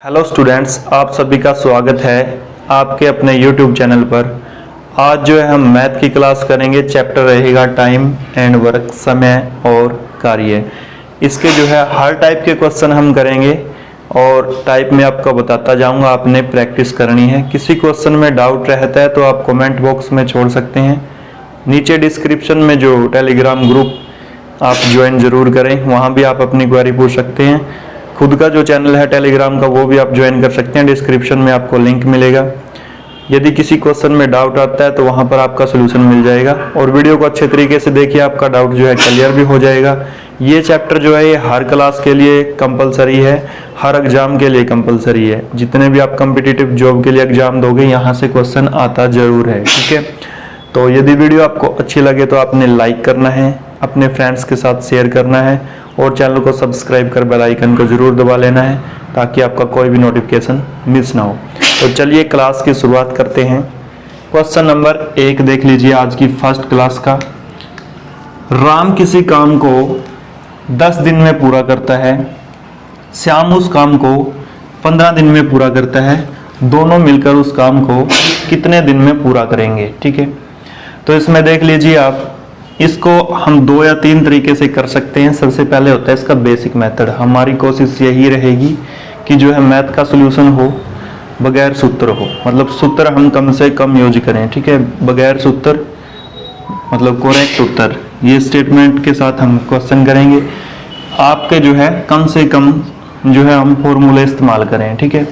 Hello students, आप सभी का स्वागत है आपके अपने यूट्यूब चैनल पर। आज जो है हम मैथ की क्लास करेंगे। चैप्टर रहेगा टाइम एंड वर्क, समय और कार्य। इसके जो है हर टाइप के क्वेश्चन हम करेंगे और टाइप में आपको बताता जाऊंगा, आपने प्रैक्टिस करनी है। किसी क्वेश्चन में डाउट रहता है तो आप कमेंट बॉक्स में छोड़ सकते हैं। नीचे डिस्क्रिप्शन में जो टेलीग्राम ग्रुप आप ज्वाइन ज़रूर करें, वहाँ भी आप अपनी क्वेरी पूछ सकते हैं। खुद का जो चैनल है टेलीग्राम का वो भी आप ज्वाइन कर सकते हैं, डिस्क्रिप्शन में आपको लिंक मिलेगा। यदि किसी क्वेश्चन में डाउट आता है तो वहाँ पर आपका सोल्यूशन मिल जाएगा। और वीडियो को अच्छे तरीके से देखिए, आपका डाउट जो है क्लियर भी हो जाएगा। ये चैप्टर जो है ये हर क्लास के लिए कंपलसरी है, हर एग्जाम के लिए कंपलसरी है। जितने भी आप कम्पिटिटिव जॉब के लिए एग्जाम दोगे यहाँ से क्वेश्चन आता जरूर है, ठीक है। तो यदि वीडियो आपको अच्छी लगे तो आपने लाइक करना है, अपने फ्रेंड्स के साथ शेयर करना है और चैनल को सब्सक्राइब कर बेल आइकन को जरूर दबा लेना है ताकि आपका कोई भी नोटिफिकेशन मिस ना हो। तो चलिए क्लास की शुरुआत करते हैं। क्वेश्चन नंबर 1 देख लीजिए आज की फर्स्ट क्लास का। राम किसी काम को 10 दिन में पूरा करता है, श्याम उस काम को 15 दिन में पूरा करता है। दोनों मिलकर उस काम को कितने दिन में पूरा करेंगे, ठीक है। तो इसमें देख लीजिए आप, इसको हम 2 या 3 तरीके से कर सकते हैं। सबसे पहले होता है इसका बेसिक मेथड। हमारी कोशिश यही रहेगी कि जो है मैथ का सॉल्यूशन हो बगैर सूत्र हो, मतलब सूत्र हम कम से कम यूज करें, ठीक है। बगैर सूत्र मतलब करेक्ट उत्तर, ये स्टेटमेंट के साथ हम क्वेश्चन करेंगे। आपके जो है कम से कम जो है हम फॉर्मूले इस्तेमाल करें, ठीक है।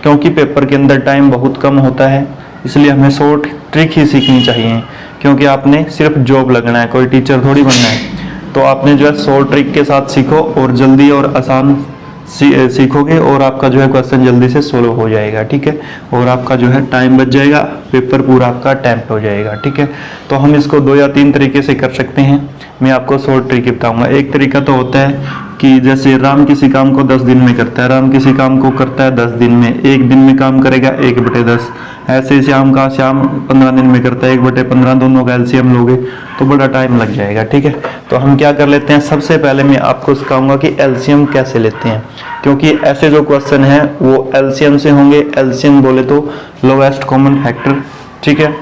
क्योंकि पेपर के अंदर टाइम बहुत कम होता है, इसलिए हमें शॉर्ट ट्रिक ही सीखनी चाहिए। क्योंकि आपने सिर्फ जॉब लगना है, कोई टीचर थोड़ी बनना है। तो आपने जो है शॉर्ट ट्रिक के साथ सीखो और जल्दी और आसान सीखोगे और आपका जो है क्वेश्चन जल्दी से सोल्व हो जाएगा, ठीक है। और आपका जो है टाइम बच जाएगा, पेपर पूरा आपका अटेम्प्ट हो जाएगा, ठीक है। तो हम इसको 2 या 3 तरीके से कर सकते हैं। मैं आपको शॉर्ट ट्रिक बताऊंगा। एक तरीका तो होता है कि जैसे राम किसी काम को 10 दिन में करता है, राम किसी काम को करता है 10 दिन में, 1 दिन में काम करेगा 1/10। ऐसे श्याम 15 दिन में करता है 1/15। दोनों का एलसीएम लोगे तो बड़ा टाइम लग जाएगा, ठीक है। तो हम क्या कर लेते हैं, सबसे पहले मैं आपको सिखाऊंगा कि एलसीएम कैसे लेते हैं। क्योंकि ऐसे जो क्वेश्चन है वो एलसीएम से होंगे। एलसीएम बोले तो लोएस्ट कॉमन फैक्टर, ठीक है।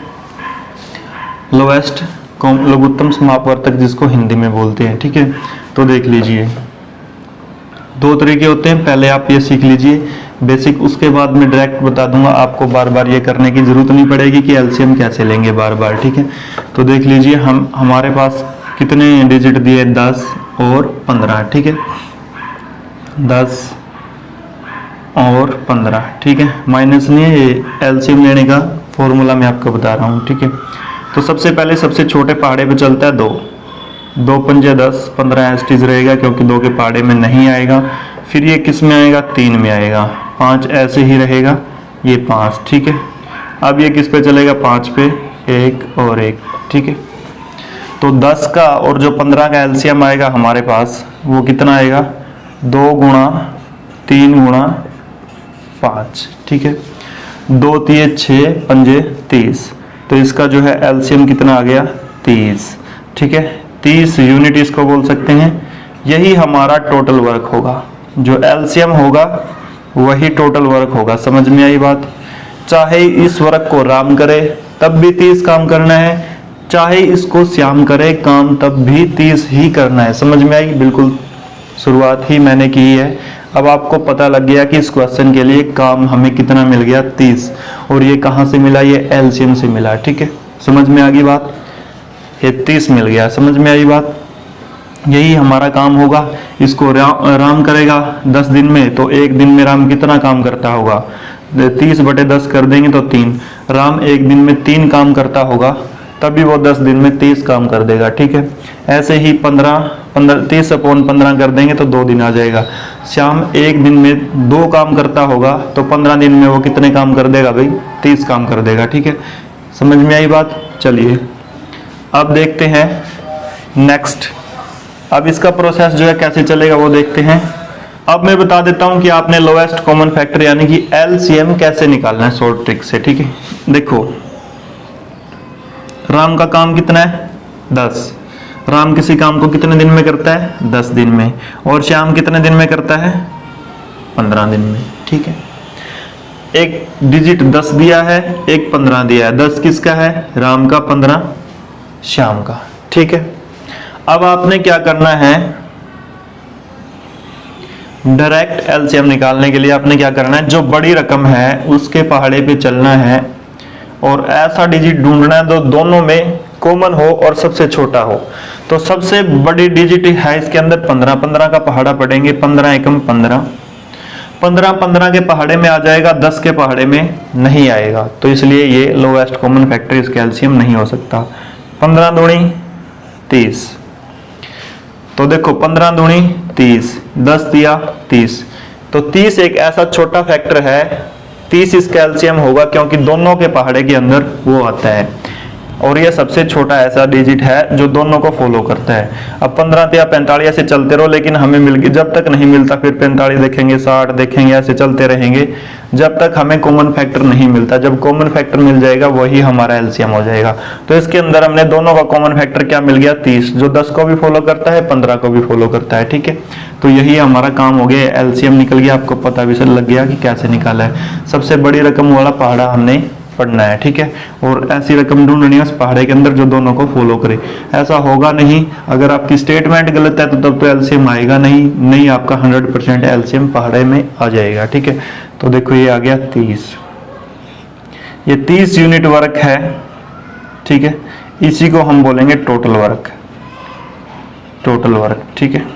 लोएस्ट लघुत्तम समापवर्तक जिसको हिंदी में बोलते हैं, ठीक है। तो देख लीजिए 2 तरीके होते हैं। पहले आप ये सीख लीजिए बेसिक, उसके बाद मैं डायरेक्ट बता दूंगा। आपको बार बार ये करने की जरूरत नहीं पड़ेगी कि एलसीएम कैसे लेंगे बार बार, ठीक है। तो देख लीजिए हमारे पास कितने डिजिट दिए, 10 और 15, ठीक है। 10 और 15, ठीक है। माइनस नहीं है, ये एलसीएम लेने का फॉर्मूला मैं आपको बता रहा हूँ, ठीक है। तो सबसे पहले सबसे छोटे पहाड़े पे चलता है 2 पंजे 10, 15 एस्टीज रहेगा क्योंकि 2 के पहाड़े में नहीं आएगा। फिर ये किस में आएगा, 3 में आएगा। 5 ऐसे ही रहेगा, ये 5, ठीक है। अब ये किस पे चलेगा, 5 पे 1 और 1, ठीक है। तो 10 का और जो 15 का एलसीएम आएगा हमारे पास वो कितना आएगा, 2 गुणा 3 गुणा 5, ठीक है। 2 तिये 6 पंजे 30। तो इसका जो है एलसीएम कितना आ गया, 30, ठीक है। 30 यूनिट इसको बोल सकते हैं। यही हमारा टोटल वर्क होगा। जो एलसीएम होगा वही टोटल वर्क होगा। समझ में आई बात। चाहे इस वर्क को राम करे तब भी 30 काम करना है, चाहे इसको श्याम करे काम तब भी 30 ही करना है। समझ में आई। बिल्कुल शुरुआत ही मैंने की है। अब आपको पता लग गया कि इस क्वेश्चन के लिए काम हमें कितना मिल गया, 30। और ये कहाँ से मिला, ये एलसीएम से मिला, ठीक है। समझ में आ गई बात। ये 30 मिल गया, समझ में आई बात। यही हमारा काम होगा। इसको राम करेगा 10 दिन में, तो 1 दिन में राम कितना काम करता होगा, 30/10 कर देंगे तो 3। राम 1 दिन में 3 काम करता होगा, तभी वो 10 दिन में 30 काम कर देगा, ठीक है। ऐसे ही 30/15 कर देंगे तो 2 दिन आ जाएगा। श्याम 1 दिन में 2 काम करता होगा तो 15 दिन में वो कितने काम कर देगा भाई, 30 काम कर देगा, ठीक है। समझ में आई बात। चलिए अब देखते हैं नेक्स्ट। अब इसका प्रोसेस जो है कैसे चलेगा वो देखते हैं। अब मैं बता देता हूं कि आपने लोएस्ट कॉमन फैक्टर यानी कि एलसीएम कैसे निकालना है शॉर्ट ट्रिक से, ठीक है। देखो राम का काम कितना है, 10। राम किसी काम को कितने दिन में करता है, 10 दिन में। और श्याम कितने दिन में करता है, 15 दिन में, ठीक है। एक डिजिट 10 दिया है, एक 15 दिया है। 10 किसका है? राम का, 15 श्याम का, ठीक है। अब आपने क्या करना है, डायरेक्ट एलसीएम निकालने के लिए आपने क्या करना है, जो बड़ी रकम है उसके पहाड़े पे चलना है और ऐसा डिजिट ढूंढना है जो दोनों में कॉमन हो और सबसे छोटा हो। तो सबसे बड़ी डिजिट है इसके अंदर 15, 15 का पहाड़ा पढ़ेंगे, 15 एकम 15, 15 15 के पहाड़े में आ जाएगा, 10 के पहाड़े में नहीं आएगा, तो इसलिए ये लोएस्ट कॉमन फैक्टर इसका एलसीएम नहीं हो सकता। 15 दूनी 30, तो देखो 15 दूनी 30, 10 दिया 30, तो 30 एक ऐसा छोटा फैक्टर है, 30 इसका एलसीएम होगा क्योंकि दोनों के पहाड़े के अंदर वो आता है और ये सबसे छोटा ऐसा डिजिट है जो दोनों को फॉलो करता है। अब 15 या 45 ऐसे चलते रहो, लेकिन हमें मिल गई, जब तक नहीं मिलता फिर 45 देखेंगे, 60 देखेंगे, ऐसे चलते रहेंगे जब तक हमें कॉमन फैक्टर नहीं मिलता। जब कॉमन फैक्टर मिल जाएगा वही हमारा एलसीएम हो जाएगा। तो इसके अंदर हमने दोनों का कॉमन फैक्टर क्या मिल गया, 30, जो 10 को भी फॉलो करता है, 15 को भी फॉलो करता है, ठीक है। तो यही हमारा काम हो गया, एलसीएम निकल गया, आपको पता भी लग गया कि कैसे निकाला है। सबसे बड़ी रकम वाला पहाड़ा हमने पढ़ना है, ठीक है, और ऐसी रकम ढूंढनी है उस पहाड़े के अंदर जो दोनों को फॉलो करे। ऐसा होगा नहीं, अगर आपकी स्टेटमेंट गलत है तो तब तो एलसीएम आएगा नहीं, आपका 100% एलसीएम पहाड़े में आ जाएगा, ठीक है। तो देखो ये आ गया 30, ये 30 यूनिट वर्क है, ठीक है। इसी को हम बोलेंगे टोटल वर्क, टोटल वर्क, ठीक है।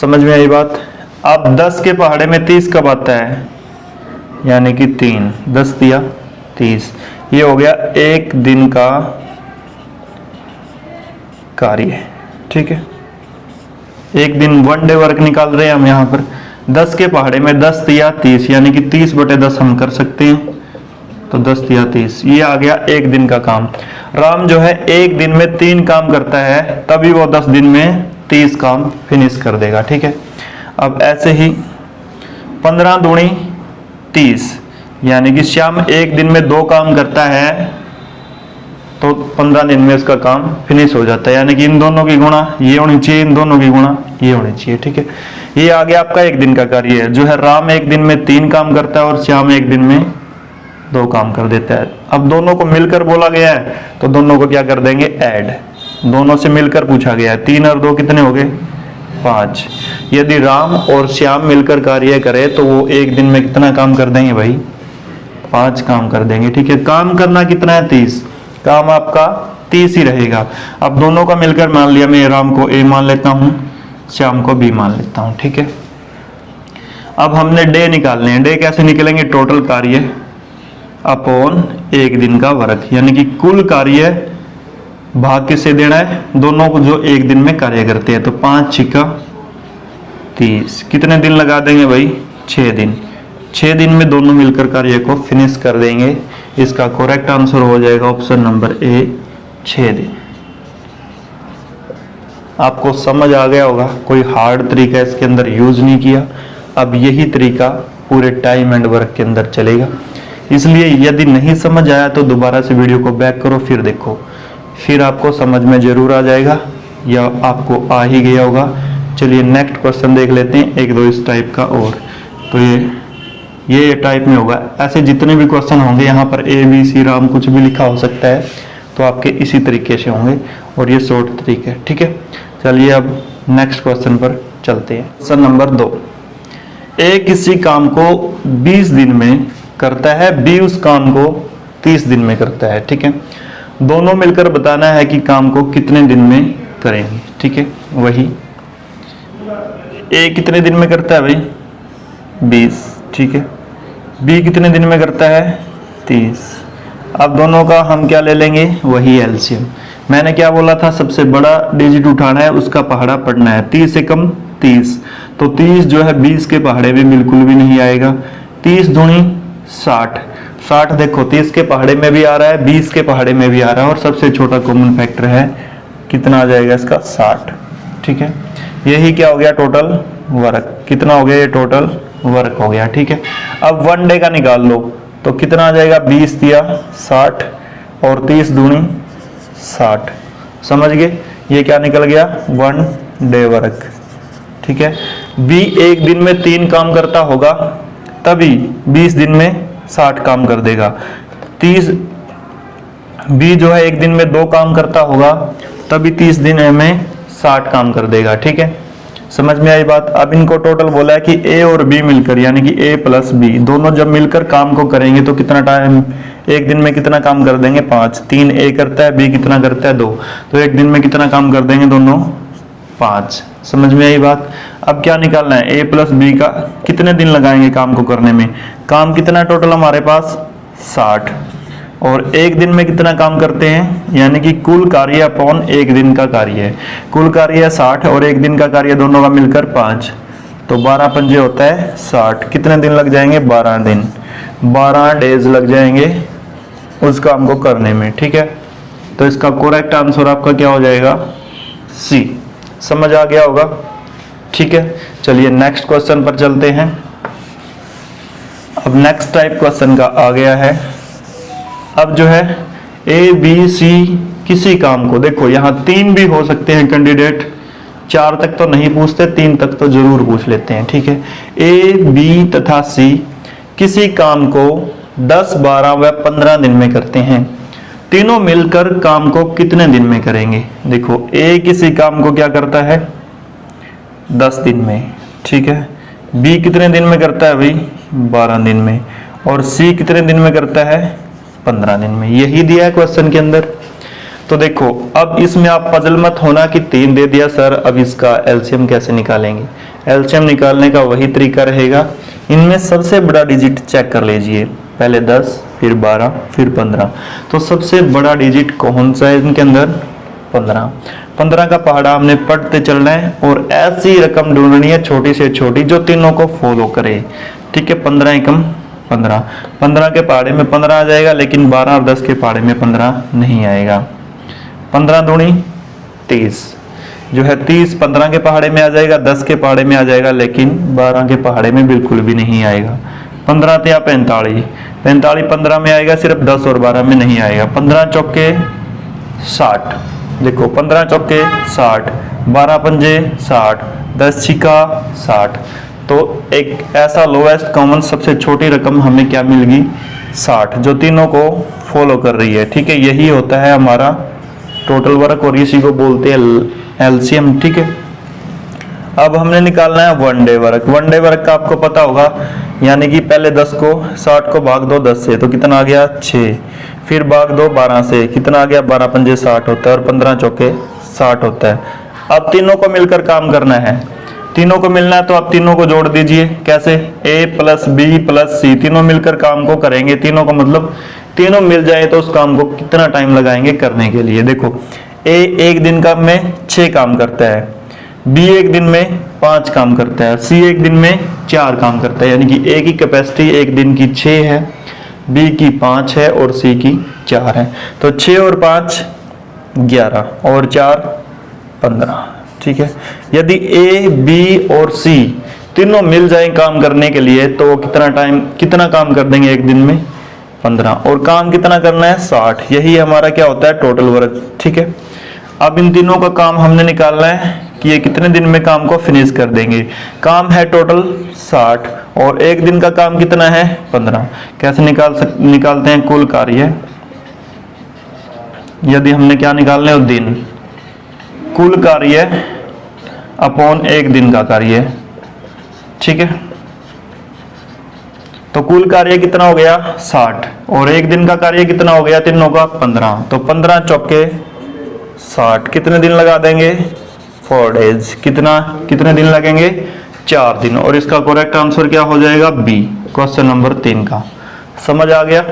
समझ में आई बात। अब 10 के पहाड़े में 30 कब आता है, यानी कि 3, 10 दिया 30, ये हो गया एक दिन का कार्य, ठीक है। एक दिन 1 डे वर्क निकाल रहे हैं हम यहाँ पर। 10 के पहाड़े में 10 दिया 30, यानी कि 30/10 हम कर सकते हैं, तो 10 दिया 30, ये आ गया एक दिन का काम। राम जो है एक दिन में 3 काम करता है, तभी वो 10 दिन में 30 काम फिनिश कर देगा, ठीक है। अब ऐसे ही 15 दूनी 30, यानी कि श्याम एक दिन में 2 काम करता है, तो 15 दिन में उसका काम फिनिश हो जाता है, यानी कि इन दोनों की गुणा ये होनी चाहिए, इन दोनों की गुणा ये होनी चाहिए, ठीक है। ये आ गया आपका एक दिन का कार्य है, जो है राम एक दिन में 3 काम करता है और श्याम एक दिन में 2 काम कर देता है। अब दोनों को मिलकर बोला गया है तो दोनों को क्या कर देंगे, ऐड, दोनों से मिलकर पूछा गया है। 3 और 2 कितने हो गए, 5। यदि राम और श्याम मिलकर कार्य करे तो वो एक दिन में कितना काम कर देंगे भाई, 5 काम कर देंगे, ठीक है। काम करना कितना है, 30, काम आपका 30 ही रहेगा। अब दोनों का मिलकर मान लिया, मैं राम को ए मान लेता हूं, श्याम को बी मान लेता हूं, ठीक है। अब हमने डे निकालने हैं। डे कैसे निकलेंगे, टोटल कार्य अपॉन एक दिन का वर्क, यानी कि कुल कार्य भाग किसे देना है, दोनों को जो एक दिन में कार्य करते हैं। तो 5 छिका 30, कितने दिन लगा देंगे भाई, 6 दिन। 6 दिन में दोनों मिलकर कार्य को फिनिश कर देंगे। इसका करेक्ट आंसर हो जाएगा ऑप्शन नंबर ए, 6 दिन। आपको समझ आ गया होगा, कोई हार्ड तरीका इसके अंदर यूज नहीं किया। अब यही तरीका पूरे टाइम एंड वर्क के अंदर चलेगा, इसलिए यदि नहीं समझ आया तो दोबारा से वीडियो को बैक करो, फिर देखो, फिर आपको समझ में जरूर आ जाएगा या आपको आ ही गया होगा। चलिए नेक्स्ट क्वेश्चन देख लेते हैं, एक दो इस टाइप का और। तो ये टाइप में होगा। ऐसे जितने भी क्वेश्चन होंगे यहाँ पर ए बी सी राम कुछ भी लिखा हो सकता है, तो आपके इसी तरीके से होंगे और ये शॉर्ट तरीके, ठीक है। चलिए अब नेक्स्ट क्वेश्चन पर चलते हैं। क्वेश्चन नंबर 2, ए किसी काम को 20 दिन में करता है, बी उस काम को 30 दिन में करता है, ठीक है। दोनों मिलकर बताना है कि काम को कितने दिन में करेंगे, ठीक है। वही ए कितने दिन में करता है भाई, 20, ठीक है। बी कितने दिन में करता है, 30। अब दोनों का हम क्या ले लेंगे, वही एलसीएम। मैंने क्या बोला था, सबसे बड़ा डिजिट उठाना है, उसका पहाड़ा पढ़ना है। 30 एकम 30, तो 30 जो है 20 के पहाड़े में बिल्कुल भी नहीं आएगा। 30 दूनी 60, 60 देखो 30 के पहाड़े में भी आ रहा है, 20 के पहाड़े में भी आ रहा है, और सबसे छोटा कॉमन फैक्टर है, कितना आ जाएगा इसका, 60, ठीक है। यही क्या हो गया, टोटल वर्क। कितना हो गया, ये टोटल वर्क हो गया, ठीक है। अब 1 डे का निकाल लो, तो कितना आ जाएगा, 20 दिया 60 और 30 दूनी 60, समझ गए। ये क्या निकल गया, 1 डे वर्क, ठीक है। बी एक दिन में 3 काम करता होगा तभी 20 दिन में 60 काम कर देगा। 30 बी जो है एक दिन में 2 काम करता होगा तभी 30 दिन में 60 काम कर देगा। ठीक है, समझ में आई बात। अब इनको टोटल बोला है कि ए और बी मिलकर यानी कि ए प्लस बी दोनों जब मिलकर काम को करेंगे तो कितना टाइम, एक दिन में कितना काम कर देंगे 5। 3 ए करता है, बी कितना करता है 2, तो एक दिन में कितना काम कर देंगे दोनों 5। समझ में आई बात। अब क्या निकालना है, ए प्लस बी का कितने दिन लगाएंगे काम को करने में। काम कितना टोटल हमारे पास 60 और एक दिन में कितना काम करते हैं यानी कि कुल कार्य अपॉन एक दिन का कार्य है। कुल कार्य है 60 और एक दिन का कार्य दोनों का मिलकर 5, तो 12 पंजे होता है 60। कितने दिन लग जाएंगे 12 दिन, 12 डेज लग जाएंगे उस काम को करने में। ठीक है, तो इसका करेक्ट आंसर आपका क्या हो जाएगा सी। समझ आ गया होगा। ठीक है, चलिए नेक्स्ट क्वेश्चन पर चलते हैं। अब नेक्स्ट टाइप क्वेश्चन का आ गया है। अब जो है ए बी सी किसी काम को, देखो यहां 3 भी हो सकते हैं कैंडिडेट, 4 तक तो नहीं पूछते, 3 तक तो जरूर पूछ लेते हैं। ठीक है, ए बी तथा सी किसी काम को 10, 12 व 15 दिन में करते हैं। तीनों मिलकर काम को कितने दिन में करेंगे। देखो ए किसी काम को क्या करता है 10 दिन में, ठीक है, बी कितने दिन में करता है भाई 12 दिन में, और सी कितने दिन में करता है 15 दिन में। यही दिया है क्वेश्चन के अंदर। तो देखो अब इसमें आप पजल मत होना कि 3 दे दिया सर, अब इसका एलसीएम कैसे निकालेंगे। एलसीएम निकालने का वही तरीका रहेगा, इनमें सबसे बड़ा डिजिट चेक कर लीजिए, पहले 10 फिर 12 फिर 15। तो सबसे बड़ा डिजिट कौन सा है इनके अंदर 15। 15 का पहाड़ा हमने पढ़ते चलना है और ऐसी रकम ढूंढनी है छोटी से छोटी जो तीनों को फॉलो करे। ठीक है, 15 एकम 15, 15 के पहाड़े में 15 आ जाएगा, लेकिन 12 और 10 के पहाड़े में 15 नहीं आएगा। 15 दूनी 30 जो है 30 15 के पहाड़े में आ जाएगा, 10 के पहाड़े में आ जाएगा, लेकिन 12 के पहाड़े में बिल्कुल भी नहीं आएगा। 15 या 45, 45 15 में आएगा, सिर्फ 10 और 12 में नहीं आएगा। 15 चौके 60, देखो 15 चौके 60, 12 पंजे 60, 10 छिका 60। तो एक ऐसा लोएस्ट कॉमन सबसे छोटी रकम हमें क्या मिल गई 60, जो तीनों को फॉलो कर रही है। ठीक है, यही होता है हमारा टोटल वर्क और इसी को बोलते हैं एलसीएम। ठीक है, अब हमने निकालना है one day work. One day work का आपको पता होगा, यानी कि पहले 10 को 60 को भाग दो 10 से, तो कितना आ गया 6, फिर भाग दो 12 से, कितना आ गया 12 पंजे 60 होता है और 15 चौके 60 होता है। अब तीनों को मिलकर काम करना है, तीनों को मिलना है तो आप तीनों को जोड़ दीजिए। कैसे, ए प्लस बी प्लस सी, तीनों मिलकर काम को करेंगे। तीनों का मतलब तीनों मिल जाए तो उस काम को कितना टाइम लगाएंगे करने के लिए। देखो ए एक दिन का में 6 काम करता है, बी एक दिन में 5 काम करता है, सी एक दिन में 4 काम करता है, यानी कि ए की कैपेसिटी एक दिन की 6 है, बी की 5 है और सी की 4 है। तो 6 और 5 11 और 4 15। ठीक है, यदि ए बी और सी तीनों मिल जाए काम करने के लिए तो कितना काम कर देंगे एक दिन में 15, और काम कितना करना है 60। यही हमारा क्या होता है टोटल वर्क। ठीक है, अब इन तीनों का काम हमने निकालना है कि ये कितने दिन में काम को फिनिश कर देंगे। काम है टोटल 60 और एक दिन का काम कितना है 15। कैसे निकालते हैं कुल कार्य, यदि हमने क्या निकालना है दिन, कुल कार्य अपॉन एक दिन का कार्य। ठीक है, तो कुल कार्य कितना हो गया 60 और एक दिन का कार्य कितना हो गया तीनों का 15। तो 15 चौके 60, कितने दिन लगा देंगे 4 डेज। कितने दिन लगेंगे 4 दिन, और इसका करेक्ट आंसर क्या हो जाएगा बी, क्वेश्चन नंबर 3 का। समझ आ गया।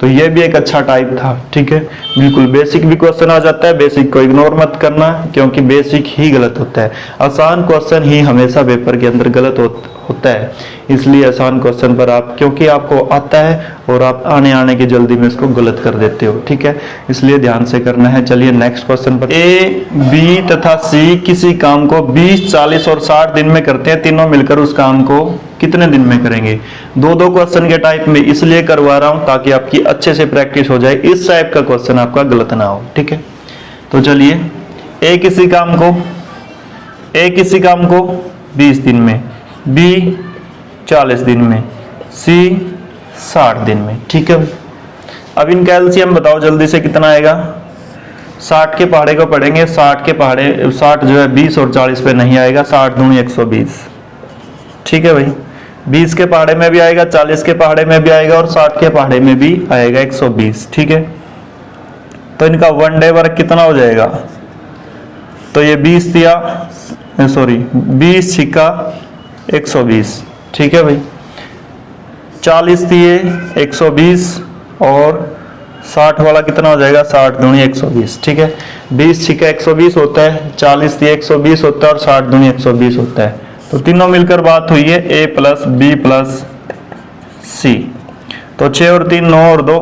तो ये भी एक अच्छा टाइप था। ठीक है, बिल्कुल बेसिक भी क्वेश्चन आ जाता है, बेसिक को इग्नोर मत करना क्योंकि बेसिक ही गलत होता है। आसान क्वेश्चन ही हमेशा पेपर के अंदर गलत होता है, इसलिए आसान क्वेश्चन पर आप, क्योंकि आपको आता है और आप आने की जल्दी में इसको गलत कर देते हो। ठीक है, इसलिए ध्यान से करना है। चलिए नेक्स्ट क्वेश्चन पर, ए बी तथा सी किसी काम को 20, 40 और 60 दिन में करते हैं। तीनों मिलकर उस काम को कितने दिन में करेंगे। दो क्वेश्चन के टाइप में इसलिए करवा रहा हूं ताकि आपकी अच्छे से प्रैक्टिस हो जाए, इस टाइप का क्वेश्चन आपका गलत ना हो। ठीक है, तो चलिए ए किसी काम को 20 दिन में, बी 40 दिन में, सी 60 दिन में। ठीक है, अब इनका एलसीएम बताओ जल्दी से कितना आएगा। 60 के पहाड़े को पढ़ेंगे, 60 के पहाड़े 60 जो है 20 और 40 पे नहीं आएगा, 60 दूनी 120। ठीक है भाई, 20 के पहाड़े में भी आएगा, 40 के पहाड़े में भी आएगा और 60 के पहाड़े में भी आएगा 120। ठीक है, तो इनका 1 डे वर्क कितना हो जाएगा, तो ये 20 दिया, सॉरी 20 छिक्का 120। ठीक है भाई, 40 दिए 120 और 60 वाला कितना हो जाएगा, 60 दूनी 120। ठीक है, 20 छिक्का 120 होता है, 40 दिए 120 होता है और 60 दूनी 120 होता है। तो तीनों मिलकर बात हुई है a प्लस बी प्लस सी। तो 6 और 3 9 और 2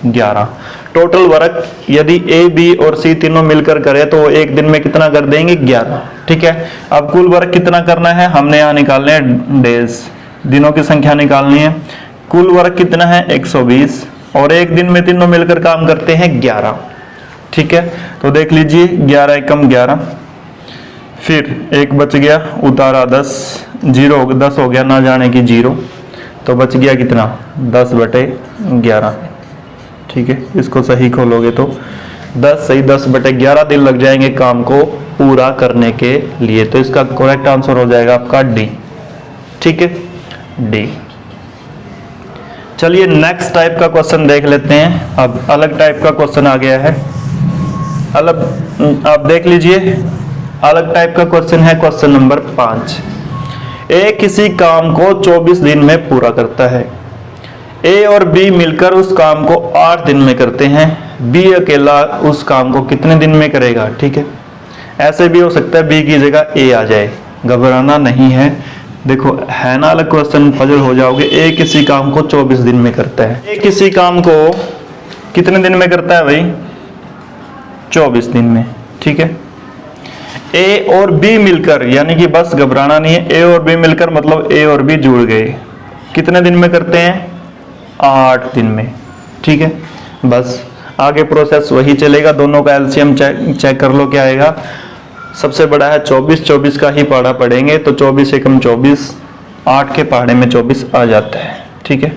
11। टोटल वर्क यदि ए बी और सी तीनों मिलकर करे तो वो एक दिन में कितना कर देंगे, 11। ठीक है, अब कुल वर्क कितना करना है, हमने यहाँ निकालने हैं डेज, दिनों की संख्या निकालनी है। कुल वर्क कितना है 120 और एक दिन में तीनों मिलकर काम करते हैं 11। ठीक है, तो देख लीजिए 11 एकम 11, फिर एक बच गया उतारा 10, 10 हो गया ना जाने की 0, तो बच गया कितना 10/11। ठीक है, इसको सही खोलोगे तो 10 सही 10/11 दिन लग जाएंगे काम को पूरा करने के लिए। तो इसका करेक्ट आंसर हो जाएगा आपका डी। ठीक है, डी। चलिए नेक्स्ट टाइप का क्वेश्चन देख लेते हैं। अब अलग टाइप का क्वेश्चन आ गया है, अलग, आप देख लीजिए अलग टाइप का क्वेश्चन है क्वेश्चन नंबर 5। ए किसी काम को 24 दिन में पूरा करता है। ए और बी मिलकर उस काम को 8 दिन में करते हैं, बी अकेला उस काम को कितने दिन में करेगा। ठीक है, ऐसे भी हो सकता है बी की जगह ए आ जाए, घबराना नहीं है। देखो है ना अलग क्वेश्चन, पजल हो जाओगे। ए किसी काम को 24 दिन में करता है, ए किसी काम को कितने दिन में करता है भाई, 24 दिन में। ठीक है, ए और बी मिलकर, यानी कि बस घबराना नहीं है, ए और बी मिलकर मतलब ए और बी जुड़ गए, कितने दिन में करते हैं, 8 दिन में। ठीक है, बस आगे प्रोसेस वही चलेगा। दोनों का एलसीएम चेक कर लो क्या आएगा। सबसे बड़ा है 24, 24 का ही पहाड़ा पढ़ेंगे तो 24 एकम 24, 8 के पहाड़े में 24 आ जाता है। ठीक है,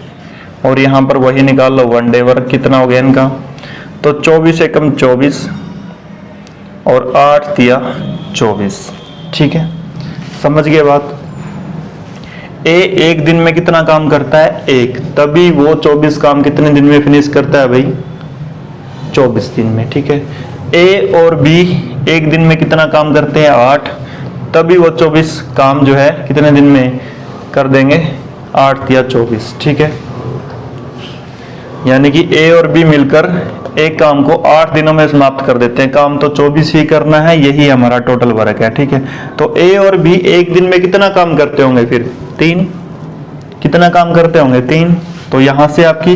और यहाँ पर वही निकाल लो 1 डे वर्क कितना हो गया इनका, तो 24 एकम 24 और 8 दिया 24। ठीक है, समझ गए बात। ए एक दिन में कितना काम करता है, 1, तभी वो 24 काम कितने दिन में फिनिश करता है भाई, 24 दिन में। ठीक है, ए और बी एक दिन में कितना काम करते हैं, 8, तभी वो 24 काम जो है कितने दिन में कर देंगे, 8 या 24। ठीक है, यानी कि ए और बी मिलकर एक काम को 8 दिनों में समाप्त कर देते हैं। काम तो 24 ही करना है, यही हमारा टोटल वर्क है। ठीक है, तो ए और बी एक दिन में कितना काम करते होंगे, फिर 3, कितना काम करते होंगे 3। तो यहां से आपकी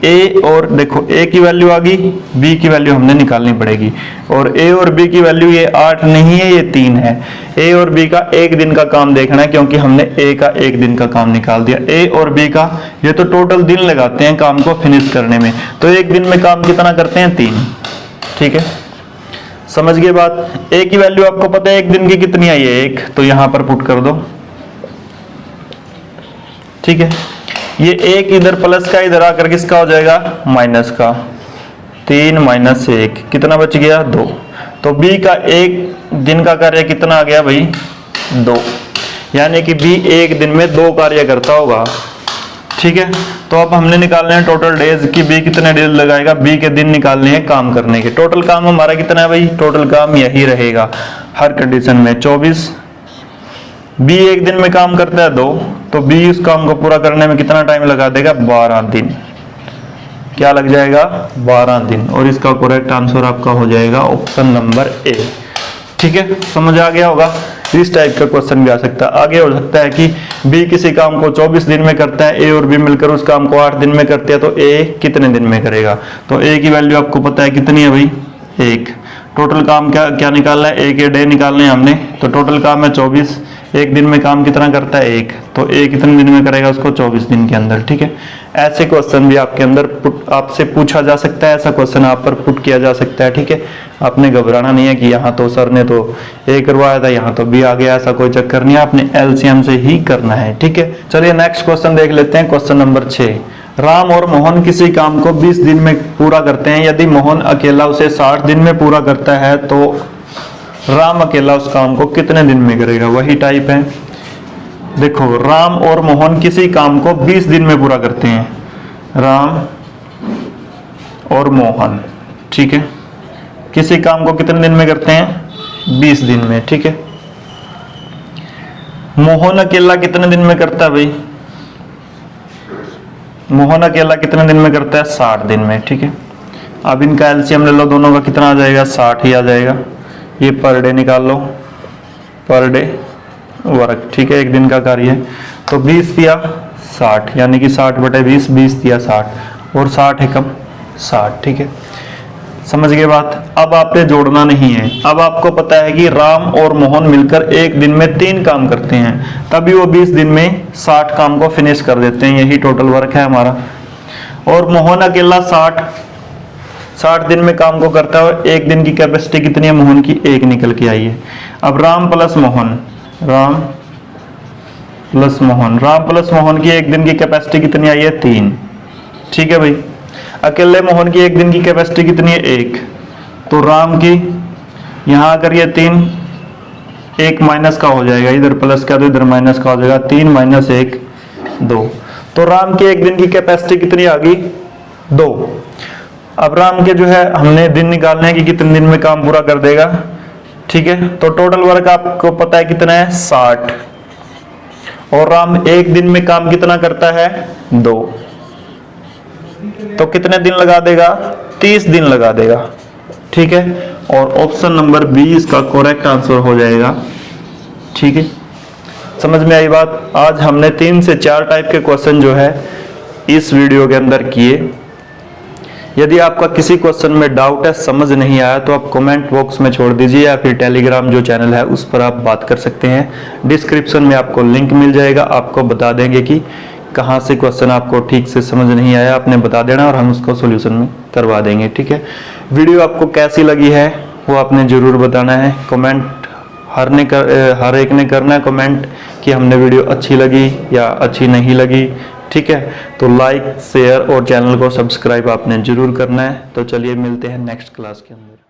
ए और देखो ए की वैल्यू आ गई, बी की वैल्यू हमने निकालनी पड़ेगी, और ए और बी की वैल्यू ये 8 नहीं है, ये 3 है। ए और बी का एक दिन का काम देखना है, क्योंकि हमने ए का एक दिन का काम निकाल दिया। ए और बी का ये तो टोटल दिन लगाते हैं काम को फिनिश करने में, तो एक दिन में काम कितना करते हैं, 3। ठीक है, समझ गए बात। ए की वैल्यू आपको पता है एक दिन की कितनी आई है, 1, तो यहां पर पुट कर दो। ठीक है, ये एक इधर प्लस का इधर आकर किसका हो जाएगा, माइनस का। 3 - 1 कितना बच गया, 2। तो बी का एक दिन का कार्य कितना आ गया भाई, 2, यानी कि बी एक दिन में 2 कार्य करता होगा। ठीक है, तो अब हमने निकालने हैं टोटल डेज कि बी कितने डेज लगाएगा, बी के दिन निकालने हैं काम करने के। टोटल काम हमारा कितना है भाई, टोटल काम यही रहेगा हर कंडीशन में 24। बी एक दिन में काम करता है 2, तो बी उस काम को पूरा करने में कितना टाइम लगा देगा, 12 दिन। क्या लग जाएगा, 12 दिन। और इसका करेक्ट आंसर आपका हो जाएगा ऑप्शन नंबर ए। ठीक है, समझ आ गया होगा। इस टाइप का क्वेश्चन भी आ सकता है। आगे हो सकता है कि बी किसी काम को 24 दिन में करता है, ए और बी मिलकर उस काम को 8 दिन में करते हैं, तो ए कितने दिन में करेगा। तो ए की वैल्यू आपको पता है कितनी है भाई, 1। टोटल काम क्या निकालना है, ए के डे निकालने हैं हमने, तो टोटल काम है 24। एक दिन में काम कितना करता है, 1, तो ए कितने दिन में करेगा उसको, 24 दिन के अंदर। ठीक है, ऐसे क्वेश्चन भी आपके अंदर आपसे पूछा जा सकता है, ऐसा क्वेश्चन आप पर पुट किया जा सकता है। ठीक है, आपने घबराना नहीं है कि यहाँ तो सर ने तो ए करवाया था, यहाँ तो बी आ गया, ऐसा कोई चक्कर नहीं है, आपने एलसीएम से ही करना है। ठीक है, चलिए नेक्स्ट क्वेश्चन देख लेते हैं। क्वेश्चन नंबर 6, राम और मोहन किसी काम को 20 दिन में पूरा करते हैं। यदि मोहन अकेला उसे 60 दिन में पूरा करता है तो राम अकेला उस काम को कितने दिन में करेगा। वही टाइप है, देखो राम और मोहन किसी काम को 20 दिन में पूरा करते हैं, राम और मोहन। ठीक है, किसी काम को कितने दिन में करते हैं, 20 दिन में। ठीक है, मोहन अकेला कितने दिन में करता है भाई, मोहन अकेला कितने दिन में करता है, 60 दिन में। ठीक है, अब इनका एलसीएम ले लो, दोनों का कितना आ जाएगा, 60 ही आ जाएगा। ये पर डे निकाल लो, पर डे वर्क। ठीक है, एक दिन का कार्य है, तो 20 दिया 60, यानी कि 60/20, 20 दिया 60, और 60 है कम 60। ठीक है, समझ गए बात। अब आपने जोड़ना नहीं है, अब आपको पता है कि राम और मोहन मिलकर एक दिन में 3 काम करते हैं, तभी वो 20 दिन में 60 काम को फिनिश कर देते हैं। यही टोटल वर्क है हमारा। और मोहन अकेला 60 दिन में काम को करता है। एक दिन की कैपेसिटी कितनी है मोहन की, 1 निकल के आई है। अब Ram plus Mohan, Ram plus Mohan, Ram plus Mohan की एक दिन की कैपेसिटी कितनी आई है, 3। ठीक है भाई, अकेले मोहन की एक दिन की कैपेसिटी कितनी है, 1। तो राम की यहां अगर ये 3, 1 माइनस का हो जाएगा, इधर प्लस का तो इधर माइनस का हो जाएगा, 3 - 1 2। तो राम की एक दिन की कैपेसिटी कितनी आ गई, 2। अब राम के जो है हमने दिन निकालने हैं कि कितने दिन में काम पूरा कर देगा। ठीक है, तो टोटल वर्क आपको पता है कितना है, 60। और राम एक दिन में काम कितना करता है, 2। तो कितने दिन लगा देगा, 30 दिन लगा देगा। ठीक है, और ऑप्शन नंबर 20 का करेक्ट आंसर हो जाएगा। ठीक है, समझ में आई बात। आज हमने 3 से 4 टाइप के क्वेश्चन जो है इस वीडियो के अंदर किए। यदि आपका किसी क्वेश्चन में डाउट है, समझ नहीं आया, तो आप कमेंट बॉक्स में छोड़ दीजिए, या फिर टेलीग्राम जो चैनल है उस पर आप बात कर सकते हैं। डिस्क्रिप्शन में आपको लिंक मिल जाएगा, आपको बता देंगे कि कहाँ से क्वेश्चन आपको ठीक से समझ नहीं आया, आपने बता देना और हम उसको सॉल्यूशन में करवा देंगे। ठीक है, वीडियो आपको कैसी लगी है वो आपने जरूर बताना है। कमेंट हर एक ने करना है कमेंट कि हमने वीडियो अच्छी लगी या अच्छी नहीं लगी। ठीक है, तो लाइक शेयर और चैनल को सब्सक्राइब आपने जरूर करना है। तो चलिए मिलते हैं नेक्स्ट क्लास के अंदर।